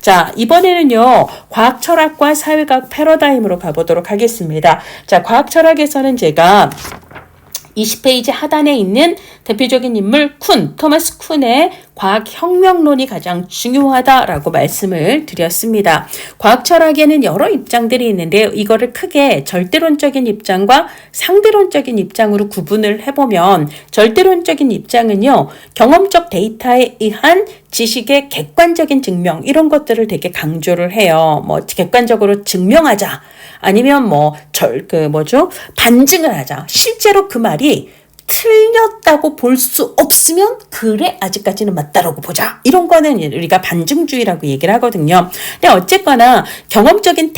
자, 이번에는요, 과학 철학과 사회학 패러다임으로 가보도록 하겠습니다. 자, 과학 철학에서는 제가 20페이지 하단에 있는 대표적인 인물 토마스 쿤의 과학혁명론이 가장 중요하다라고 말씀을 드렸습니다. 과학 철학에는 여러 입장들이 있는데요. 이거를 크게 절대론적인 입장과 상대론적인 입장으로 구분을 해보면 절대론적인 입장은요. 경험적 데이터에 의한 지식의 객관적인 증명 이런 것들을 되게 강조를 해요. 뭐 객관적으로 증명하자. 아니면 반증을 하자. 실제로 그 말이 틀렸다고 볼 수 없으면 그래 아직까지는 맞다라고 보자. 이런 거는 우리가 반증주의라고 얘기를 하거든요. 근데 어쨌거나 경험적인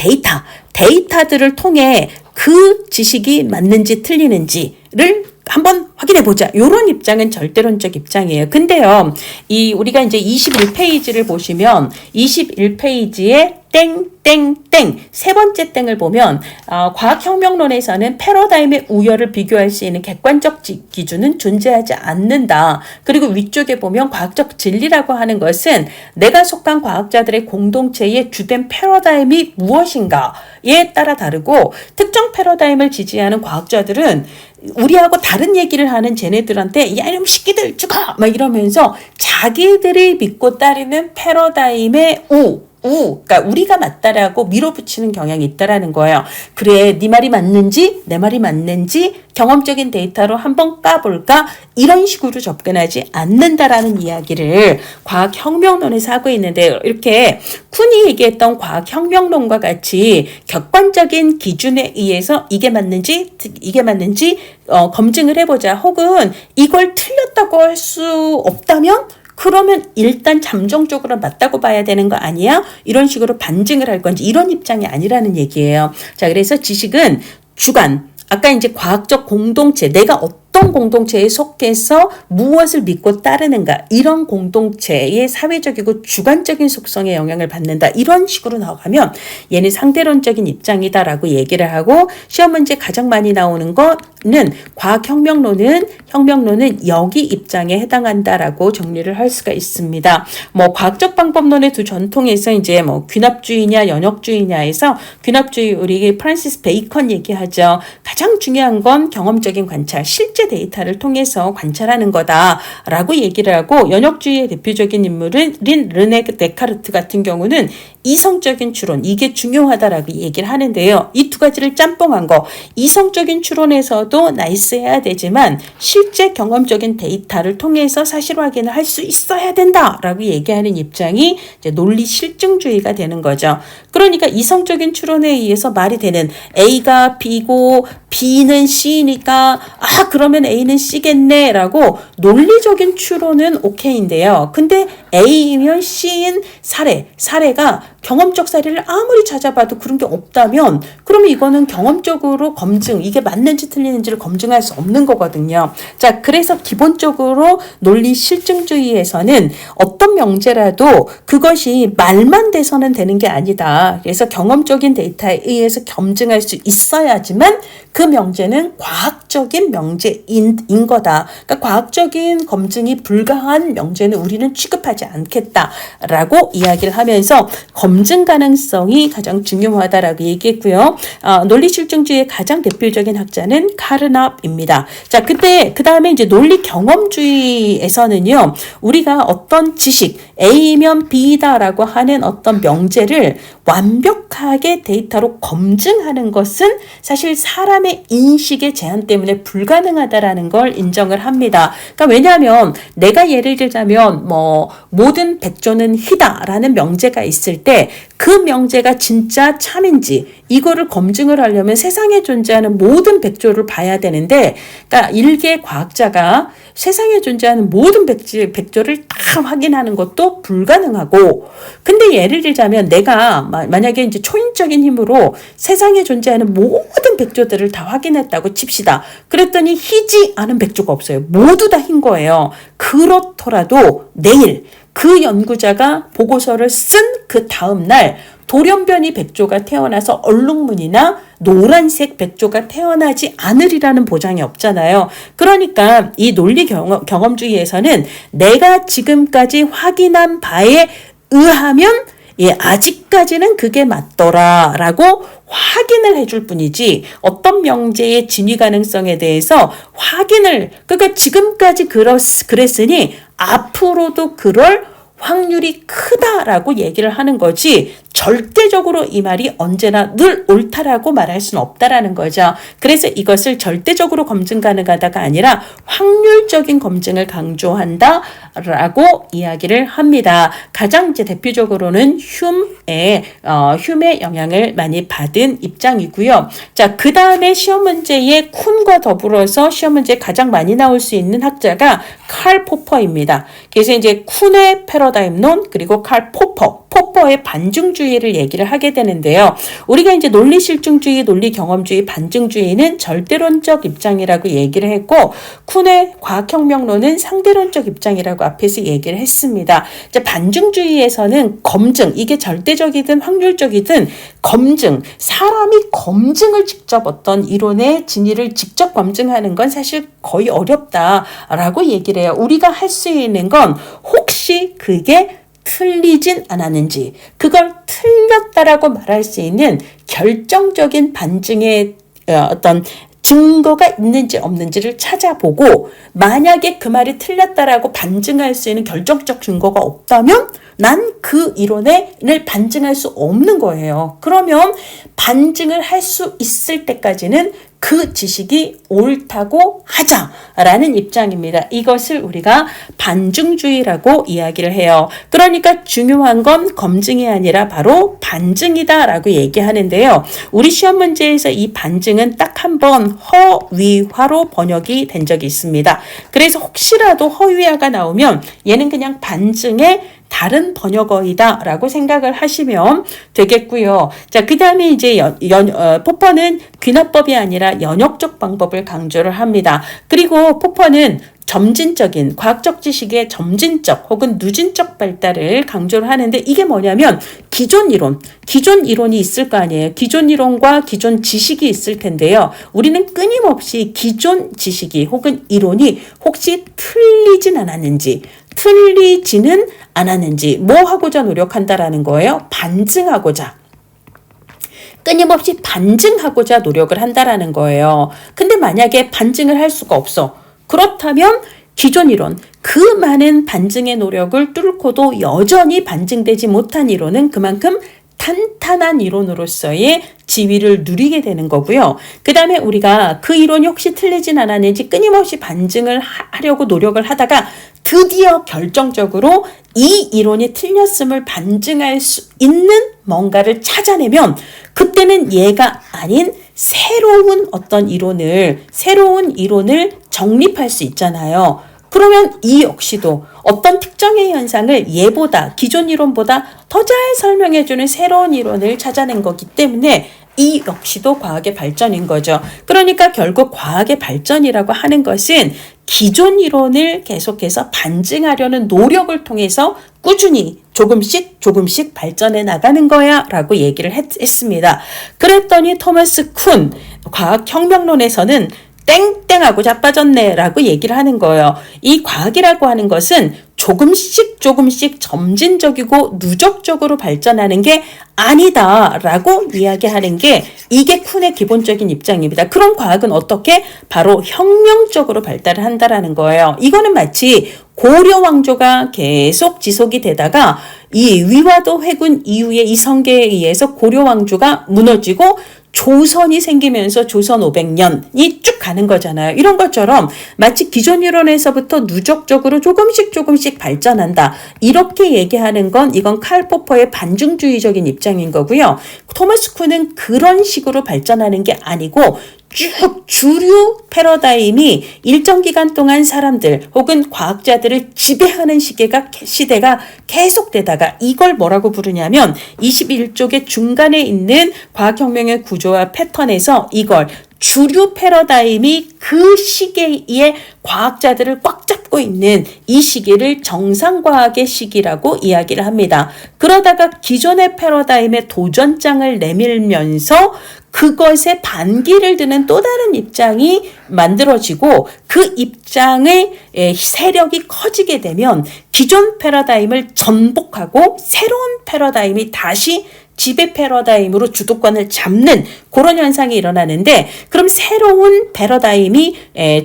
데이터들을 통해 그 지식이 맞는지 틀리는지를 한번 확인해보자. 이런 입장은 절대론적 입장이에요. 근데요, 우리가 이제 21페이지를 보시면 21페이지에 땡땡땡 세 번째 땡을 보면 과학혁명론에서는 패러다임의 우열을 비교할 수 있는 객관적 기준은 존재하지 않는다. 그리고 위쪽에 보면 과학적 진리라고 하는 것은 내가 속한 과학자들의 공동체의 주된 패러다임이 무엇인가에 따라 다르고 특정 패러다임을 지지하는 과학자들은 우리하고 다른 얘기를 하는 쟤네들한테 야 이놈 새끼들 죽어! 막 이러면서 자기들이 믿고 따르는 패러다임의 그러니까 우리가 맞다라고 밀어붙이는 경향이 있다라는 거예요. 그래, 네 말이 맞는지 내 말이 맞는지 경험적인 데이터로 한번 까볼까? 이런 식으로 접근하지 않는다라는 이야기를 과학혁명론에서 하고 있는데 이렇게 쿤이 얘기했던 과학혁명론과 같이 객관적인 기준에 의해서 이게 맞는지 검증을 해보자. 혹은 이걸 틀렸다고 할 수 없다면 그러면 일단 잠정적으로 맞다고 봐야 되는 거 아니야? 이런 식으로 반증을 할 건지 이런 입장이 아니라는 얘기예요. 자, 그래서 지식은 주관, 아까 이제 과학적 공동체, 내가 어떤 공동체에 속해서 무엇을 믿고 따르는가 이런 공동체의 사회적이고 주관적인 속성에 영향을 받는다. 이런 식으로 나가면 얘는 상대론적인 입장이다라고 얘기를 하고 시험 문제 가장 많이 나오는 거는 과학혁명론은 여기 입장에 해당한다라고 정리를 할 수가 있습니다. 뭐 과학적 방법론의 두 전통에서 이제 뭐 귀납주의냐 연역주의냐에서 귀납주의 우리 프란시스 베이컨 얘기하죠. 가장 중요한 건 경험적인 관찰, 실제 데이터를 통해서 관찰하는 거다라고 얘기를 하고 연역주의의 대표적인 인물은 르네 데카르트 같은 경우는 이성적인 추론, 이게 중요하다라고 얘기를 하는데요. 이 두 가지를 짬뽕한 거, 이성적인 추론에서도 나이스해야 되지만 실제 경험적인 데이터를 통해서 사실 확인을 할 수 있어야 된다라고 얘기하는 입장이 이제 논리 실증주의가 되는 거죠. 그러니까 이성적인 추론에 의해서 말이 되는 A가 B고 B는 C니까 그러면 A는 C겠네 라고 논리적인 추론은 오케이인데요. 근데 A면 C인 사례가 경험적 사례를 아무리 찾아봐도 그런 게 없다면 그러면 이거는 경험적으로 검증, 이게 맞는지 틀리는지를 검증할 수 없는 거거든요. 자, 그래서 기본적으로 논리 실증주의에서는 어떤 명제라도 그것이 말만 돼서는 되는 게 아니다. 그래서 경험적인 데이터에 의해서 검증할 수 있어야지만 그 명제는 과학적인 명제인 거다. 그러니까 과학적인 검증이 불가한 명제는 우리는 취급하지 않겠다라고 이야기를 하면서 검증 가능성이 가장 중요하다라고 얘기했고요. 논리 실증주의의 가장 대표적인 학자는 카르납입니다. 자, 그 다음에 이제 논리 경험주의에서는요, 우리가 어떤 지식, A면 B다라고 하는 어떤 명제를 완벽하게 데이터로 검증하는 것은 사실 사람의 인식의 제한 때문에 불가능하다라는 걸 인정을 합니다. 그러니까 왜냐하면 내가 예를 들자면 모든 백조는 희다라는 명제가 있을 때 그 명제가 진짜 참인지 이거를 검증을 하려면 세상에 존재하는 모든 백조를 봐야 되는데, 그러니까 일개 과학자가 세상에 존재하는 모든 백조를 다 확인하는 것도 불가능하고, 근데 예를 들자면 내가 만약에 이제 초인적인 힘으로 세상에 존재하는 모든 백조들을 다 확인했다고 칩시다. 그랬더니 희지 않은 백조가 없어요. 모두 다 흰 거예요. 그렇더라도 내일 그 연구자가 보고서를 쓴 그 다음날 돌연변이 백조가 태어나서 얼룩무늬나 노란색 백조가 태어나지 않으리라는 보장이 없잖아요. 그러니까 이 논리 경험주의에서는 내가 지금까지 확인한 바에 의하면 아직까지는 그게 맞더라라고 확인을 해줄 뿐이지 어떤 명제의 진위 가능성에 대해서 그러니까 지금까지 그랬으니 앞으로도 그럴 확률이 크다라고 얘기를 하는 거지 절대적으로 이 말이 언제나 늘 옳다라고 말할 수는 없다라는 거죠. 그래서 이것을 절대적으로 검증 가능하다가 아니라 확률적인 검증을 강조한다라고 이야기를 합니다. 가장 이제 대표적으로는 흉의 영향을 많이 받은 입장이고요. 자, 그 다음에 시험 문제에 쿤과 더불어서 시험 문제에 가장 많이 나올 수 있는 학자가 칼 포퍼입니다. 그래서 이제 쿤의 패러다임론 그리고 칼 포퍼의 반증주의를 얘기를 하게 되는데요. 우리가 이제 논리실증주의, 논리경험주의, 반증주의는 절대론적 입장이라고 얘기를 했고 쿤의 과학혁명론은 상대론적 입장이라고 앞에서 얘기를 했습니다. 이제 반증주의에서는 검증, 이게 절대적이든 확률적이든 검증, 사람이 검증을 직접 어떤 이론의 진위를 직접 검증하는 건 사실 거의 어렵다라고 얘기를 해요. 우리가 할 수 있는 건 혹시 그게 틀리진 않았는지, 그걸 틀렸다라고 말할 수 있는 결정적인 반증의 어떤 증거가 있는지 없는지를 찾아보고 만약에 그 말이 틀렸다라고 반증할 수 있는 결정적 증거가 없다면 난 그 이론을 반증할 수 없는 거예요. 그러면 반증을 할 수 있을 때까지는 그 지식이 옳다고 하자라는 입장입니다. 이것을 우리가 반증주의라고 이야기를 해요. 그러니까 중요한 건 검증이 아니라 바로 반증이다라고 얘기하는데요. 우리 시험 문제에서 이 반증은 딱 한 번 허위화로 번역이 된 적이 있습니다. 그래서 혹시라도 허위화가 나오면 얘는 그냥 반증의 다른 번역어이다라고 생각을 하시면 되겠고요. 자, 그 다음에 이제 포퍼는 귀납법이 아니라 연역적 방법을 강조를 합니다. 그리고 포퍼는 점진적인 과학적 지식의 점진적 혹은 누진적 발달을 강조를 하는데 이게 뭐냐면 기존 이론이 있을 거 아니에요. 기존 이론과 기존 지식이 있을 텐데요. 우리는 끊임없이 기존 지식이 혹은 이론이 혹시 틀리지는 않았는지 뭐 하고자 노력한다라는 거예요? 끊임없이 반증하고자 노력을 한다라는 거예요. 근데 만약에 반증을 할 수가 없어. 그렇다면 기존 이론, 그 많은 반증의 노력을 뚫고도 여전히 반증되지 못한 이론은 그만큼 탄탄한 이론으로서의 지위를 누리게 되는 거고요. 그 다음에 우리가 그 이론이 혹시 틀리진 않았는지 끊임없이 반증을 하려고 노력을 하다가 드디어 결정적으로 이 이론이 틀렸음을 반증할 수 있는 뭔가를 찾아내면 그때는 얘가 아닌 새로운 이론을 정립할 수 있잖아요. 그러면 이 역시도 어떤 특정의 현상을 기존 이론보다 더 잘 설명해주는 새로운 이론을 찾아낸 거기 때문에 이 역시도 과학의 발전인 거죠. 그러니까 결국 과학의 발전이라고 하는 것은 기존 이론을 계속해서 반증하려는 노력을 통해서 꾸준히 조금씩 발전해 나가는 거야 라고 얘기를 했습니다. 그랬더니 토마스 쿤 과학혁명론에서는 땡땡하고 자빠졌네 라고 얘기를 하는 거예요. 이 과학이라고 하는 것은 조금씩 점진적이고 누적적으로 발전하는 게 아니다 라고 이야기하는 게 이게 쿤의 기본적인 입장입니다. 그런 과학은 어떻게? 바로 혁명적으로 발달을 한다라는 거예요. 이거는 마치 고려 왕조가 계속 지속이 되다가 이 위화도 회군 이후에 이성계에 의해서 고려 왕조가 무너지고 조선이 생기면서 조선 500년이 쭉 가는 거잖아요. 이런 것처럼 마치 기존 이론에서부터 누적적으로 조금씩 발전한다. 이렇게 얘기하는 건 이건 칼 포퍼의 반증주의적인 입장인 거고요. 토마스 쿤은 그런 식으로 발전하는 게 아니고 쭉 주류 패러다임이 일정 기간 동안 사람들 혹은 과학자들을 지배하는 시대가 계속되다가 이걸 뭐라고 부르냐면 21쪽의 중간에 있는 과학혁명의 구조와 패턴에서 이걸 주류 패러다임이 그 시기에 과학자들을 꽉 잡고 있는 이 시기를 정상과학의 시기라고 이야기를 합니다. 그러다가 기존의 패러다임에 도전장을 내밀면서 그것에 반기를 드는 또 다른 입장이 만들어지고 그 입장의 세력이 커지게 되면 기존 패러다임을 전복하고 새로운 패러다임이 다시 지배 패러다임으로 주도권을 잡는 그런 현상이 일어나는데, 그럼 새로운 패러다임이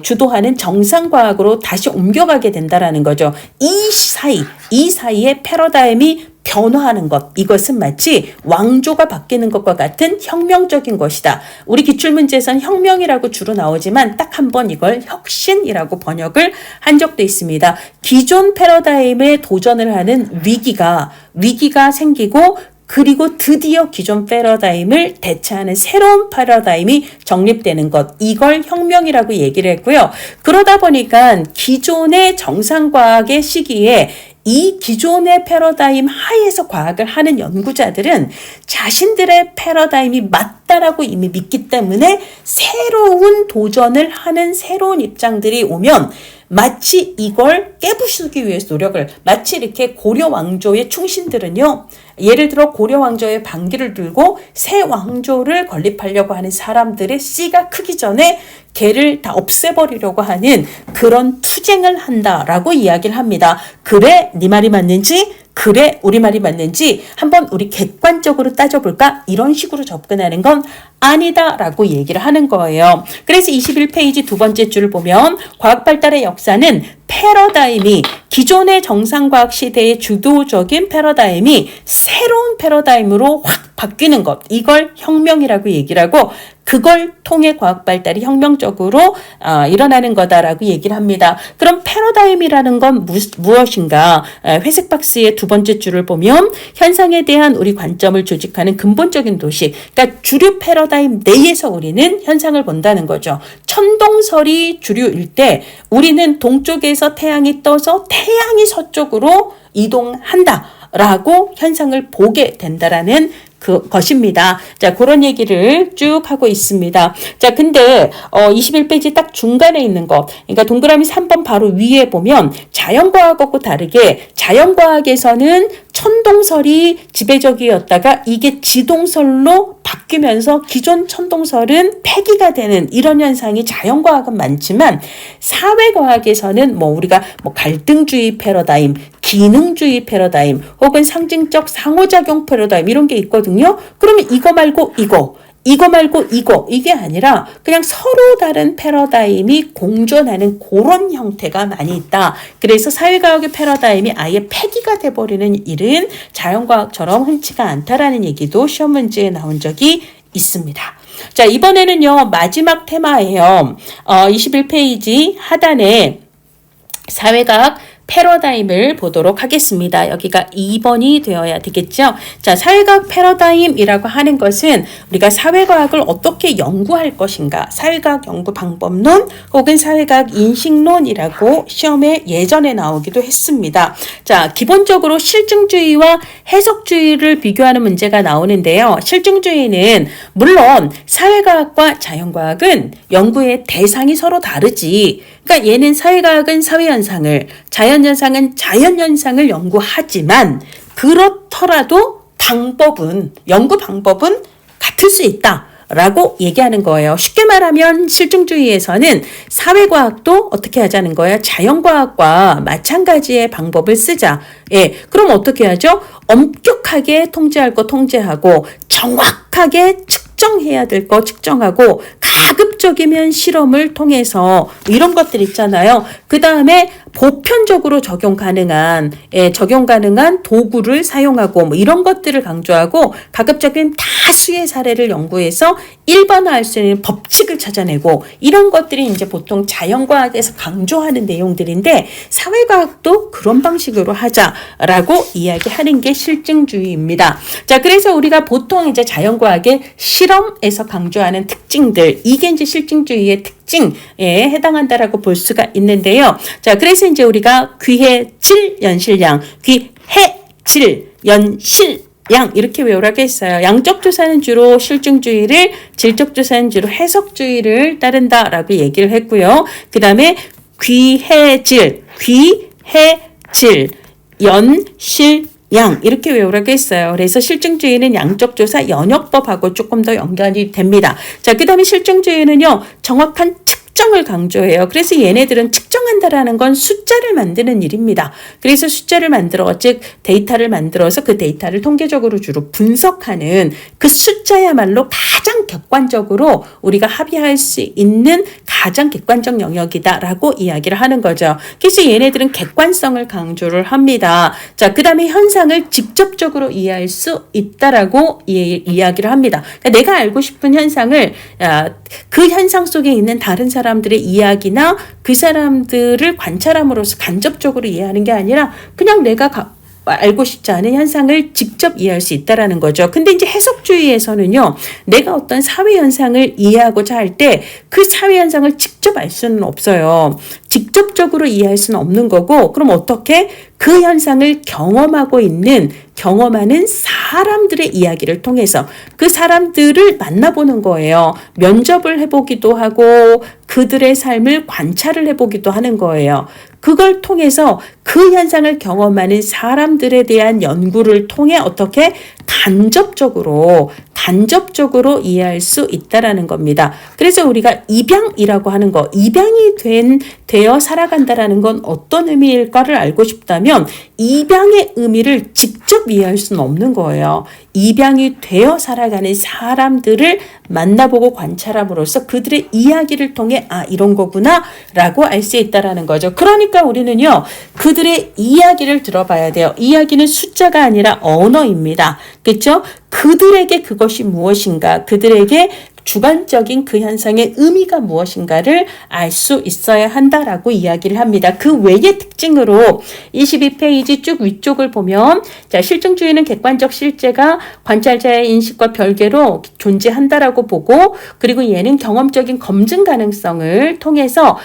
주도하는 정상과학으로 다시 옮겨가게 된다라는 거죠. 이 사이에 패러다임이 변화하는 것, 이것은 마치 왕조가 바뀌는 것과 같은 혁명적인 것이다. 우리 기출문제에서는 혁명이라고 주로 나오지만 딱 한 번 이걸 혁신이라고 번역을 한 적도 있습니다. 기존 패러다임에 도전을 하는 위기가 생기고, 그리고 드디어 기존 패러다임을 대체하는 새로운 패러다임이 정립되는 것, 이걸 혁명이라고 얘기를 했고요. 그러다 보니까 기존의 정상과학의 시기에 이 기존의 패러다임 하에서 과학을 하는 연구자들은 자신들의 패러다임이 맞다라고 이미 믿기 때문에 새로운 도전을 하는 새로운 입장들이 오면 마치 이걸 깨부수기 위해서 노력을, 마치 이렇게 고려 왕조의 충신들은요, 예를 들어 고려 왕조의 반기를 들고 새 왕조를 건립하려고 하는 사람들의 씨가 크기 전에 걔를 다 없애버리려고 하는 그런 투쟁을 한다라고 이야기를 합니다. 그래, 네 말이 맞는지? 그래, 우리 말이 맞는지 한번 우리 객관적으로 따져볼까? 이런 식으로 접근하는 건 아니다라고 얘기를 하는 거예요. 그래서 21페이지 두 번째 줄을 보면 과학 발달의 역사는 패러다임이 기존의 정상과학 시대의 주도적인 패러다임이 새로운 패러다임으로 확 바뀌는 것, 이걸 혁명이라고 얘기를 하고, 그걸 통해 과학 발달이 혁명적으로 일어나는 거다라고 얘기를 합니다. 그럼 패러다임이라는 건 무엇인가? 회색 박스의 두 번째 줄을 보면 현상에 대한 우리 관점을 조직하는 근본적인 도식, 그러니까 주류 패러다임 내에서 우리는 현상을 본다는 거죠. 천동설이 주류일 때 우리는 동쪽에서 태양이 떠서 태양이 서쪽으로 이동한다라고 현상을 보게 된다라는 것입니다. 자, 그런 얘기를 쭉 하고 있습니다. 자, 근데 21페이지 딱 중간에 있는 것, 그러니까 동그라미 3번 바로 위에 보면 자연과학하고 다르게 자연과학에서는 천동설이 지배적이었다가 이게 지동설로 바뀌면서 기존 천동설은 폐기가 되는 이런 현상이 자연과학은 많지만, 사회과학에서는 우리가 갈등주의 패러다임, 기능주의 패러다임, 혹은 상징적 상호작용 패러다임 이런 게 있거든요. 그러면 이거 말고 이거 말고 이게 아니라 그냥 서로 다른 패러다임이 공존하는 그런 형태가 많이 있다. 그래서 사회과학의 패러다임이 아예 폐기가 돼버리는 일은 자연과학처럼 흔치가 않다라는 얘기도 시험 문제에 나온 적이 있습니다. 자, 이번에는요 마지막 테마예요. 21페이지 하단에 사회과학 패러다임을 보도록 하겠습니다. 여기가 2번이 되어야 되겠죠. 자, 사회과학 패러다임이라고 하는 것은 우리가 사회과학을 어떻게 연구할 것인가, 사회과학 연구 방법론 혹은 사회과학 인식론이라고 시험에 예전에 나오기도 했습니다. 자, 기본적으로 실증주의와 해석주의를 비교하는 문제가 나오는데요. 실증주의는 물론 사회과학과 자연과학은 연구의 대상이 서로 다르지, 그러니까 얘는 사회과학은 사회현상을, 자연현상은 자연현상을 연구하지만 그렇더라도 연구 방법은 같을 수 있다 라고 얘기하는 거예요. 쉽게 말하면 실증주의에서는 사회과학도 어떻게 하자는 거예요? 자연과학과 마찬가지의 방법을 쓰자. 예, 그럼 어떻게 하죠? 엄격하게 통제할 거 통제하고, 정확하게 측정해야 될 거 측정하고, 가급적이면 실험을 통해서 이런 것들 있잖아요. 그 다음에 보편적으로 적용 가능한 도구를 사용하고 이런 것들을 강조하고, 가급적인 다수의 사례를 연구해서 일반화할 수 있는 법칙을 찾아내고, 이런 것들이 이제 보통 자연과학에서 강조하는 내용들인데, 사회과학도 그런 방식으로 하자라고 이야기하는 게 실증주의입니다. 자, 그래서 우리가 보통 이제 자연과학의 실험에서 강조하는 특징들, 이게 이제 실증주의의 특징에 해당한다라고 볼 수가 있는데요. 자, 그래서 이제 우리가 귀해 질 연실량, 귀해 질 연실 양 이렇게 외우라고 했어요. 양적 조사는 주로 실증주의를, 질적 조사는 주로 해석주의를 따른다라고 얘기를 했고요. 그 다음에 귀해질, 양 이렇게 외우라고 했어요. 그래서 실증주의는 양적 조사 연역법하고 조금 더 연관이 됩니다. 자, 그 다음에 실증주의는요, 정확한 측정을 강조해요. 그래서 얘네들은 측정한다라는 건 숫자를 만드는 일입니다. 그래서 숫자를 만들어, 즉 데이터를 만들어서 그 데이터를 통계적으로 주로 분석하는 그 숫자야말로 가장 객관적으로 우리가 합의할 수 있는 가장 객관적 영역이다라고 이야기를 하는 거죠. 그래서 얘네들은 객관성을 강조를 합니다. 자, 그 다음에 현상을 직접적으로 이해할 수 있다라고 이야기를 합니다. 그러니까 내가 알고 싶은 현상을 그 현상 속에 있는 다른 사람들의 이야기나 그 사람들을 관찰함으로써 간접적으로 이해하는 게 아니라 그냥 내가 알고 싶지 않은 현상을 직접 이해할 수 있다라는 거죠. 근데 이제 해석주의에서는요, 내가 어떤 사회 현상을 이해하고자 할 때 그 사회 현상을 직접 알 수는 없어요. 직접적으로 이해할 수는 없는 거고, 그럼 어떻게 그 현상을 경험하는 사람들의 이야기를 통해서 그 사람들을 만나보는 거예요. 면접을 해보기도 하고 그들의 삶을 관찰을 해보기도 하는 거예요. 그걸 통해서 그 현상을 경험하는 사람들에 대한 연구를 통해 어떻게 간접적으로 이해할 수 있다라는 겁니다. 그래서 우리가 입양이라고 하는 거, 입양이 되어 살아간다라는 건 어떤 의미일까를 알고 싶다면 입양의 의미를 직접 이해할 수는 없는 거예요. 입양이 되어 살아가는 사람들을 만나보고 관찰함으로써 그들의 이야기를 통해 이런 거구나 라고 알 수 있다라는 거죠. 그러니까 우리는요, 그들의 이야기를 들어봐야 돼요. 이야기는 숫자가 아니라 언어입니다. 그렇죠? 그들에게 그것이 무엇인가, 그들에게 주관적인 그 현상의 의미가 무엇인가를 알 수 있어야 한다라고 이야기를 합니다. 그 외의 특징으로 22페이지 쭉 위쪽을 보면, 자, 실증주의는 객관적 실제가 관찰자의 인식과 별개로 존재한다라고 보고, 그리고 얘는 경험적인 검증 가능성을 통해서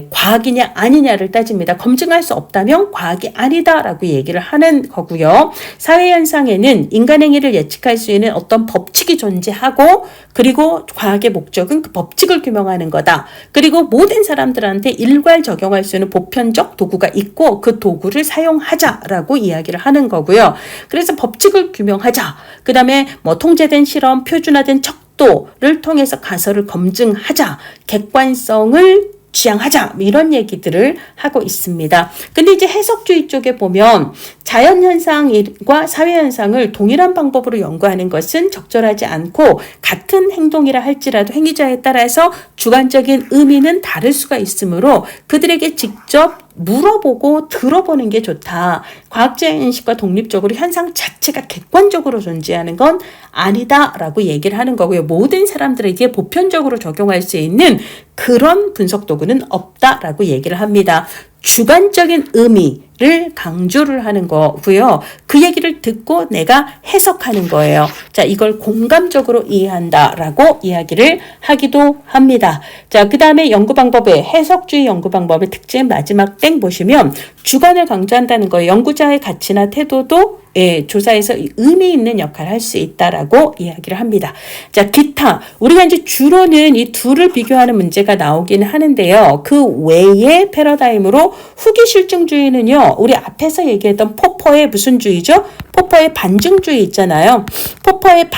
과학이냐 아니냐를 따집니다. 검증할 수 없다면 과학이 아니다라고 얘기를 하는 거고요. 사회 현상에는 인간 행위를 예측할 수 있는 어떤 법칙이 존재하고, 그리고 과학의 목적은 그 법칙을 규명하는 거다. 그리고 모든 사람들한테 일괄 적용할 수 있는 보편적 도구가 있고 그 도구를 사용하자라고 이야기를 하는 거고요. 그래서 법칙을 규명하자. 그 다음에 통제된 실험, 표준화된 척도를 통해서 가설을 검증하자. 객관성을 지향하자, 이런 얘기들을 하고 있습니다. 근데 이제 해석주의 쪽에 보면 자연현상과 사회현상을 동일한 방법으로 연구하는 것은 적절하지 않고, 같은 행동이라 할지라도 행위자에 따라서 주관적인 의미는 다를 수가 있으므로 그들에게 직접 물어보고 들어보는 게 좋다. 과학자의 인식과 독립적으로 현상 자체가 객관적으로 존재하는 건 아니다라고 얘기를 하는 거고요. 모든 사람들에게 보편적으로 적용할 수 있는 그런 분석 도구는 없다라고 얘기를 합니다. 주관적인 의미를 강조를 하는 거고요. 그 얘기를 듣고 내가 해석하는 거예요. 자, 이걸 공감적으로 이해한다라고 이야기를 하기도 합니다. 자, 그 다음에 연구 방법의 해석주의 연구 방법의 특징 마지막 땡 보시면 주관을 강조한다는 거예요. 연구자의 가치나 태도도 조사에서 의미 있는 역할을 할 수 있다라고 이야기를 합니다. 자, 기타. 우리가 이제 주로는 이 둘을 비교하는 문제가 나오긴 하는데요. 그 외의 패러다임으로 후기 실증주의는요, 우리 앞에서 얘기했던 포퍼의 무슨 주의죠? 포퍼의 반증주의 있잖아요. 포퍼의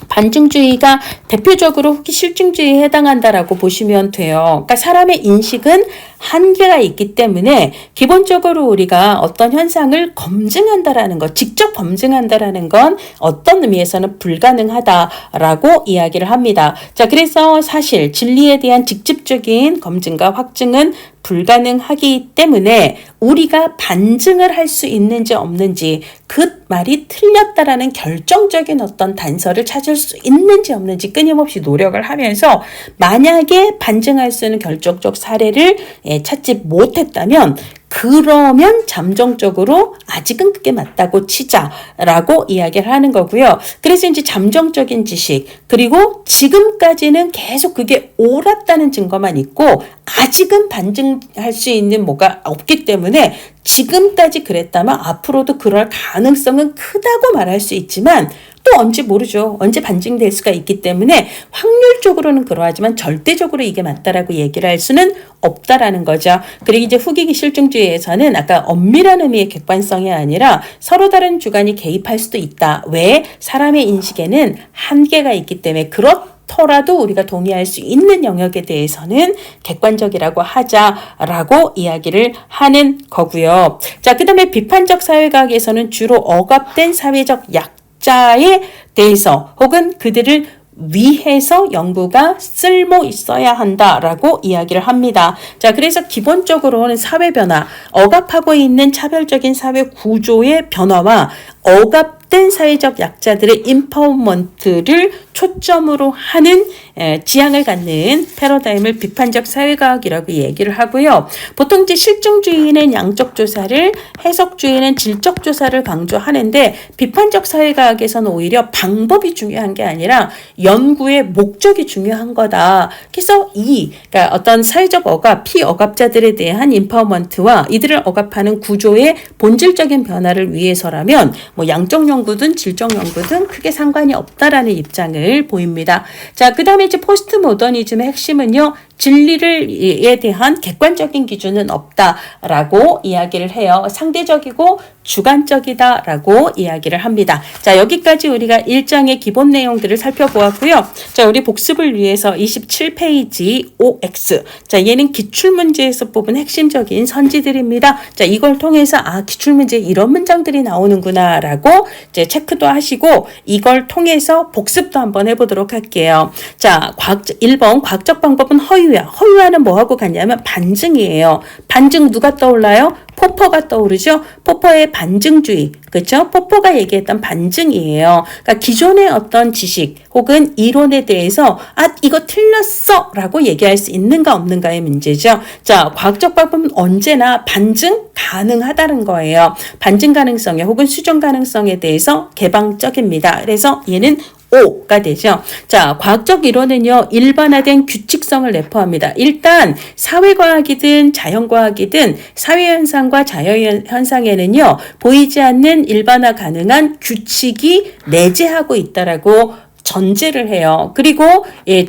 반증주의가 대표적으로 후기 실증주의에 해당한다라고 보시면 돼요. 그러니까 사람의 인식은 한계가 있기 때문에 기본적으로 우리가 어떤 현상을 검증한다라는 것, 직접 검증한다라는 건 어떤 의미에서는 불가능하다라고 이야기를 합니다. 자, 그래서 사실 진리에 대한 직접적인 검증과 확증은 불가능하기 때문에 우리가 반증을 할 수 있는지 없는지, 그 말이 틀렸다라는 결정적인 어떤 단서를 찾을 수 있는지 없는지 끊임없이 노력을 하면서, 만약에 반증할 수 있는 결정적 사례를 찾지 못했다면 그러면 잠정적으로 아직은 그게 맞다고 치자라고 이야기를 하는 거고요. 그래서 이제 잠정적인 지식, 그리고 지금까지는 계속 그게 옳았다는 증거만 있고 아직은 반증할 수 있는 뭐가 없기 때문에 지금까지 그랬다면 앞으로도 그럴 가능성은 크다고 말할 수 있지만 또 언제 모르죠. 언제 반증될 수가 있기 때문에 확률적으로는 그러하지만 절대적으로 이게 맞다라고 얘기를 할 수는 없다라는 거죠. 그리고 이제 후기기 실증주의에서는 아까 엄밀한 의미의 객관성이 아니라 서로 다른 주관이 개입할 수도 있다. 왜? 사람의 인식에는 한계가 있기 때문에 더라도 우리가 동의할 수 있는 영역에 대해서는 객관적이라고 하자라고 이야기를 하는 거고요. 자, 그 다음에 비판적 사회과학에서는 주로 억압된 사회적 약자에 대해서 혹은 그들을 위해서 연구가 쓸모 있어야 한다라고 이야기를 합니다. 자, 그래서 기본적으로는 사회 변화, 억압하고 있는 차별적인 사회 구조의 변화와 억압된 사회적 약자들의 인파워먼트를 초점으로 하는 지향을 갖는 패러다임을 비판적 사회과학이라고 얘기를 하고요. 보통 이제 실증주의는 양적 조사를, 해석주의는 질적 조사를 강조하는데 비판적 사회과학에서는 오히려 방법이 중요한 게 아니라 연구의 목적이 중요한 거다. 그래서 그러니까 어떤 사회적 억압, 피억압자들에 대한 인파워먼트와 이들을 억압하는 구조의 본질적인 변화를 위해서라면 뭐 양적 연구든 질적 연구든 크게 상관이 없다라는 입장을 보입니다. 자, 그 다음에 이제 포스트 모더니즘의 핵심은요, 진리에 대한 객관적인 기준은 없다라고 이야기를 해요. 상대적이고 주관적이다라고 이야기를 합니다. 자, 여기까지 우리가 1장의 기본 내용들을 살펴보았고요. 자, 우리 복습을 위해서 27페이지 OX. 자, 얘는 기출문제에서 뽑은 핵심적인 선지들입니다. 자, 이걸 통해서 기출문제에 이런 문장들이 나오는구나 라고 이제 체크도 하시고 이걸 통해서 복습도 한번 해보도록 할게요. 자, 1번 과학적 방법은 허위화. 허위화는 뭐하고 같냐면 반증이에요. 반증 누가 떠올라요? 포퍼가 떠오르죠? 포퍼의 반증주의. 그렇죠? 포퍼가 얘기했던 반증이에요. 그러니까 기존의 어떤 지식 혹은 이론에 대해서 이거 틀렸어 라고 얘기할 수 있는가 없는가의 문제죠. 자, 과학적 방법은 언제나 반증 가능하다는 거예요. 반증 가능성에 혹은 수정 가능성에 대해서 개방적입니다. 그래서 얘는 O가 되죠. 자, 과학적 이론은요, 일반화된 규칙성을 내포합니다. 일단 사회과학이든 자연과학이든 사회현상과 자연현상에는요, 보이지 않는 일반화 가능한 규칙이 내재하고 있다라고 전제를 해요. 그리고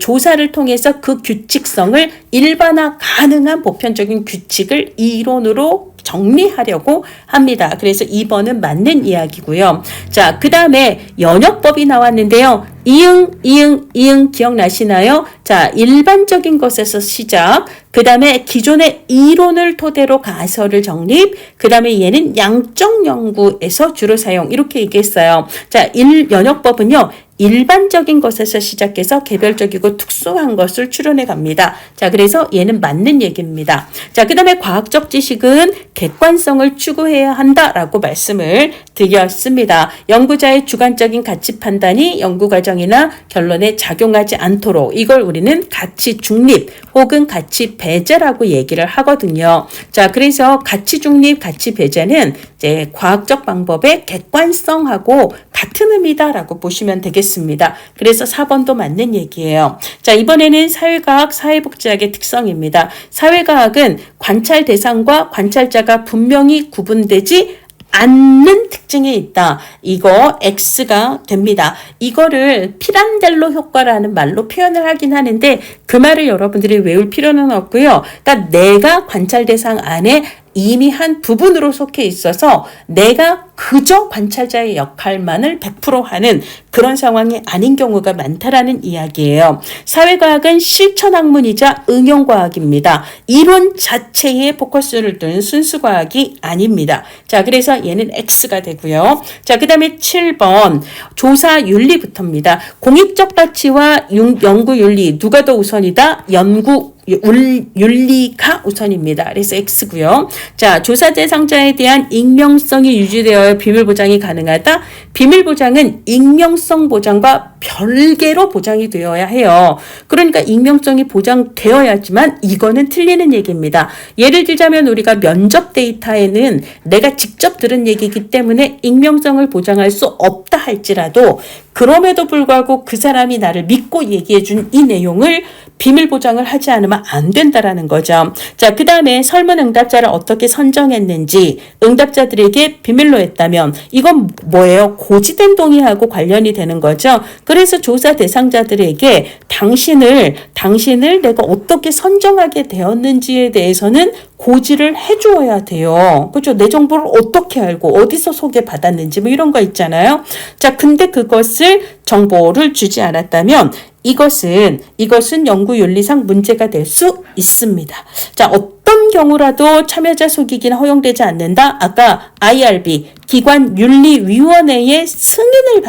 조사를 통해서 그 규칙성을 일반화 가능한 보편적인 규칙을 이론으로 정리하려고 합니다. 그래서 2번은 맞는 이야기고요. 자, 그 다음에 연역법이 나왔는데요. 이응 기억나시나요? 자, 일반적인 것에서 시작, 그 다음에 기존의 이론을 토대로 가설을 정립, 그 다음에 얘는 양적 연구에서 주로 사용, 이렇게 얘기했어요. 자, 연역법은요, 일반적인 것에서 시작해서 개별적이고 특수한 것을 추론해 갑니다. 자, 그래서 얘는 맞는 얘기입니다. 자, 그 다음에 과학적 지식은 객관성을 추구해야 한다라고 말씀을 드렸습니다. 연구자의 주관적인 가치 판단이 연구 과정이나 결론에 작용하지 않도록, 이걸 우리는 가치 중립 혹은 가치 배제라고 얘기를 하거든요. 자, 그래서 가치 중립, 가치 배제는 이제 과학적 방법의 객관성하고 같은 의미다라고 보시면 되겠습니다. 그래서 4번도 맞는 얘기예요. 자, 이번에는 사회과학, 사회복지학의 특성입니다. 사회과학은 관찰 대상과 관찰자가 분명히 구분되지 않는 특징이 있다. 이거 X가 됩니다. 이거를 피란델로 효과라는 말로 표현을 하긴 하는데 그 말을 여러분들이 외울 필요는 없고요. 그러니까 내가 관찰 대상 안에 이미 한 부분으로 속해 있어서 내가 그저 관찰자의 역할만을 100% 하는 그런 상황이 아닌 경우가 많다라는 이야기예요. 사회과학은 실천학문이자 응용과학입니다. 이론 자체에 포커스를 둔 순수과학이 아닙니다. 자, 그래서 얘는 X가 되고요. 자, 그 다음에 7번 조사윤리부터입니다. 공익적 가치와 연구윤리 누가 더 우선이다? 연구 윤리가 우선입니다. 그래서 X고요. 자, 조사 대상자에 대한 익명성이 유지되어야 비밀 보장이 가능하다. 비밀 보장은 익명성 보장과 별개로 보장이 되어야 해요. 그러니까 익명성이 보장되어야지만 이거는 틀리는 얘기입니다. 예를 들자면 우리가 면접 데이터에는 내가 직접 들은 얘기이기 때문에 익명성을 보장할 수 없다 할지라도 그럼에도 불구하고 그 사람이 나를 믿고 얘기해 준 이 내용을 비밀 보장을 하지 않으면 안 된다라는 거죠. 자, 그 다음에 설문 응답자를 어떻게 선정했는지 응답자들에게 비밀로 했다면 이건 뭐예요? 고지된 동의하고 관련이 되는 거죠. 그래서 조사 대상자들에게 당신을 내가 어떻게 선정하게 되었는지에 대해서는 고지를 해주어야 돼요. 그렇죠? 내 정보를 어떻게 알고 어디서 소개받았는지 뭐 이런 거 있잖아요. 자, 근데 그것을 정보를 주지 않았다면 이것은 연구윤리상 문제가 될 수 있습니다. 자, 어떤 경우라도 참여자 속이기는 허용되지 않는다. 아까 IRB 기관윤리위원회의 승인을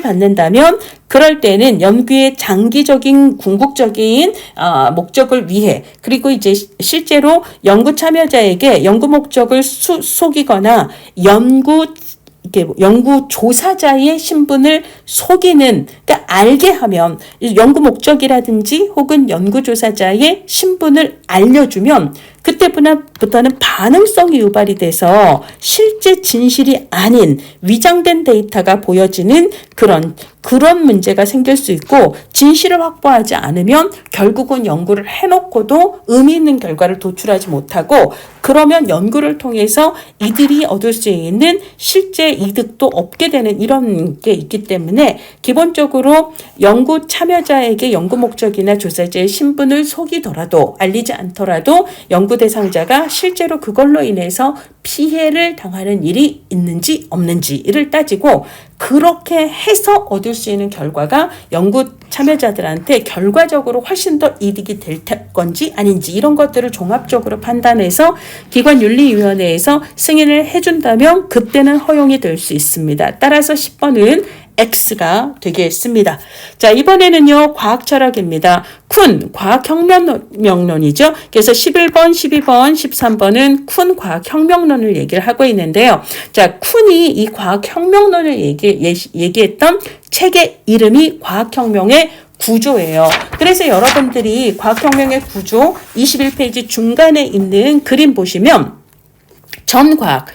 받는다면 그럴 때는 연구의 장기적인 궁극적인 목적을 위해 그리고 이제 실제로 연구 참여자에게 연구 목적을 속이거나 연구 조사자의 신분을 속이는, 그러니까 알게 하면 연구 목적이라든지 혹은 연구 조사자의 신분을 알려주면 그때부터는 반응성이 유발이 돼서 실제 진실이 아닌 위장된 데이터가 보여지는 그런 문제가 생길 수 있고, 진실을 확보하지 않으면 결국은 연구를 해놓고도 의미 있는 결과를 도출하지 못하고, 그러면 연구를 통해서 이들이 얻을 수 있는 실제 이득도 없게 되는 이런 게 있기 때문에 기본적으로 연구 참여자에게 연구 목적이나 조사자의 신분을 속이더라도 알리지 않더라도 연구 대상자가 실제로 그걸로 인해서 피해를 당하는 일이 있는지 없는지를 따지고, 그렇게 해서 얻을 수 있는 결과가 연구 참여자들한테 결과적으로 훨씬 더 이득이 될 건지 아닌지 이런 것들을 종합적으로 판단해서 기관윤리위원회에서 승인을 해준다면 그때는 허용이 될 수 있습니다. 따라서 10번은 X가 되겠습니다. 자, 이번에는요, 과학철학입니다. 쿤, 과학혁명론이죠. 그래서 11번, 12번, 13번은 쿤 과학혁명론을 얘기를 하고 있는데요. 자, 쿤이 이 과학혁명론을 얘기했던 책의 이름이 과학혁명의 구조예요. 그래서 여러분들이 과학혁명의 구조 21페이지 중간에 있는 그림 보시면 전과학.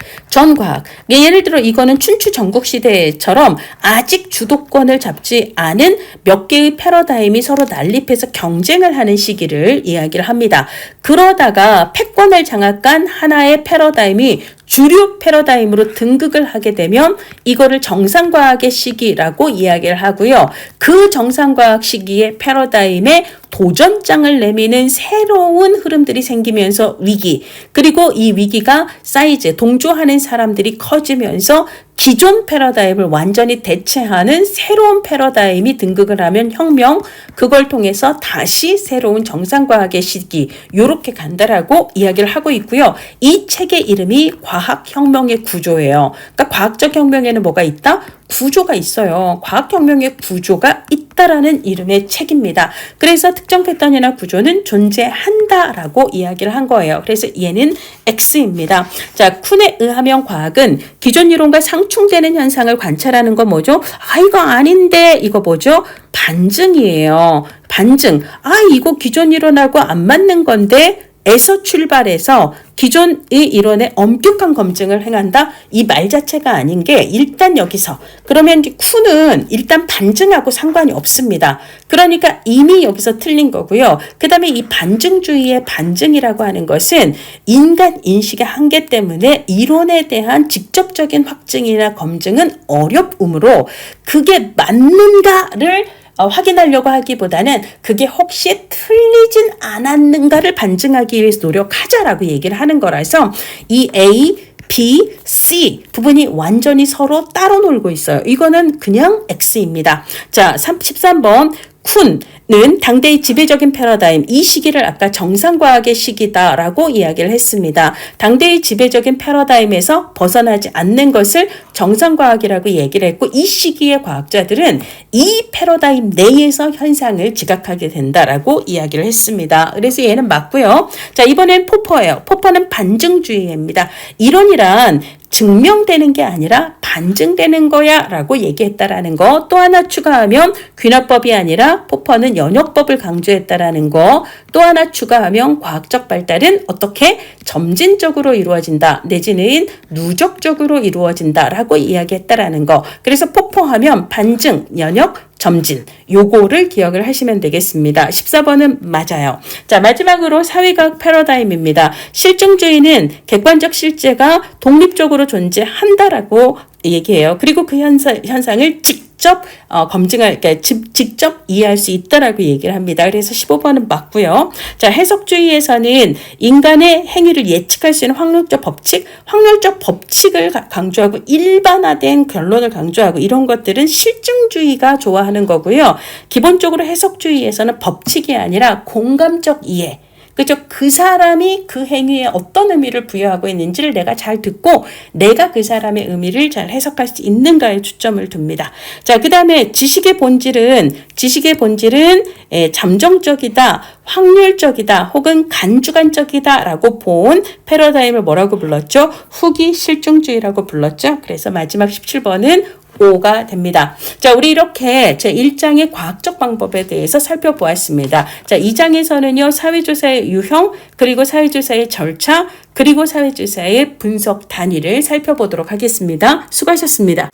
예를 들어 이거는 춘추 전국시대처럼 아직 주도권을 잡지 않은 몇 개의 패러다임이 서로 난립해서 경쟁을 하는 시기를 이야기를 합니다. 그러다가 패권을 장악한 하나의 패러다임이 주류 패러다임으로 등극을 하게 되면 이거를 정상과학의 시기라고 이야기를 하고요. 그 정상과학 시기의 패러다임에 도전장을 내미는 새로운 흐름들이 생기면서 위기, 그리고 이 위기가 사이즈, 동조하는 사람들이 커지면서 기존 패러다임을 완전히 대체하는 새로운 패러다임이 등극을 하면 혁명, 그걸 통해서 다시 새로운 정상과학의 시기, 요렇게 간다라고 이야기를 하고 있고요. 이 책의 이름이 과학혁명의 구조예요. 그러니까 과학적 혁명에는 뭐가 있다? 구조가 있어요. 과학혁명의 구조가 있다라는 이름의 책입니다. 그래서 특정 패턴이나 구조는 존재한다라고 이야기를 한 거예요. 그래서 얘는 X입니다. 자, 쿤에 의하면 과학은 기존 이론과 상충되는 현상을 관찰하는 건 뭐죠? 이거 아닌데, 이거 뭐죠? 반증이에요. 반증. 이거 기존 이론하고 안 맞는 건데, 에서 출발해서 기존의 이론의 엄격한 검증을 행한다? 이 말 자체가 아닌 게 일단 여기서 그러면 쿤은 일단 반증하고 상관이 없습니다. 그러니까 이미 여기서 틀린 거고요. 그 다음에 이 반증주의의 반증이라고 하는 것은 인간 인식의 한계 때문에 이론에 대한 직접적인 확증이나 검증은 어렵으므로 그게 맞는가를 확인하려고 하기보다는 그게 혹시 틀리진 않았는가를 반증하기 위해서 노력하자라고 얘기를 하는 거라서 이 A, B, C 부분이 완전히 서로 따로 놀고 있어요. 이거는 그냥 X입니다. 자, 13번 쿤은 당대의 지배적인 패러다임, 이 시기를 아까 정상과학의 시기다라고 이야기를 했습니다. 당대의 지배적인 패러다임에서 벗어나지 않는 것을 정상과학이라고 얘기를 했고, 이 시기의 과학자들은 이 패러다임 내에서 현상을 지각하게 된다라고 이야기를 했습니다. 그래서 얘는 맞고요. 자, 이번엔 포퍼예요. 포퍼는 반증주의입니다. 이론이란 증명되는 게 아니라 반증되는 거야 라고 얘기했다라는 거. 또 하나 추가하면 귀납법이 아니라 포퍼는 연역법을 강조했다라는 거. 또 하나 추가하면 과학적 발달은 어떻게 점진적으로 이루어진다 내지는 누적적으로 이루어진다 라고 이야기했다라는 거. 그래서 포퍼하면 반증, 연역, 점진, 요거를 기억을 하시면 되겠습니다. 14번은 맞아요. 자, 마지막으로 사회과학 패러다임입니다. 실증주의는 객관적 실제가 독립적으로 존재한다라고 얘기해요. 그리고 그 현상을 직접 검증할, 그러니까 직접 이해할 수 있다라고 얘기를 합니다. 그래서 15번은 맞고요. 자, 해석주의에서는 인간의 행위를 예측할 수 있는 확률적 법칙을 강조하고 일반화된 결론을 강조하고 이런 것들은 실증주의가 좋아하는 거고요. 기본적으로 해석주의에서는 법칙이 아니라 공감적 이해. 그죠? 그 사람이 그 행위에 어떤 의미를 부여하고 있는지를 내가 잘 듣고 내가 그 사람의 의미를 잘 해석할 수 있는가에 초점을 둡니다. 자, 그 다음에 지식의 본질은 잠정적이다, 확률적이다, 혹은 간주관적이다 라고 본 패러다임을 뭐라고 불렀죠? 후기 실증주의라고 불렀죠? 그래서 마지막 17번은 5가 됩니다. 자, 우리 이렇게 제1장의 과학적 방법에 대해서 살펴보았습니다. 자, 2장에서는요, 사회조사의 유형, 그리고 사회조사의 절차, 그리고 사회조사의 분석 단위를 살펴보도록 하겠습니다. 수고하셨습니다.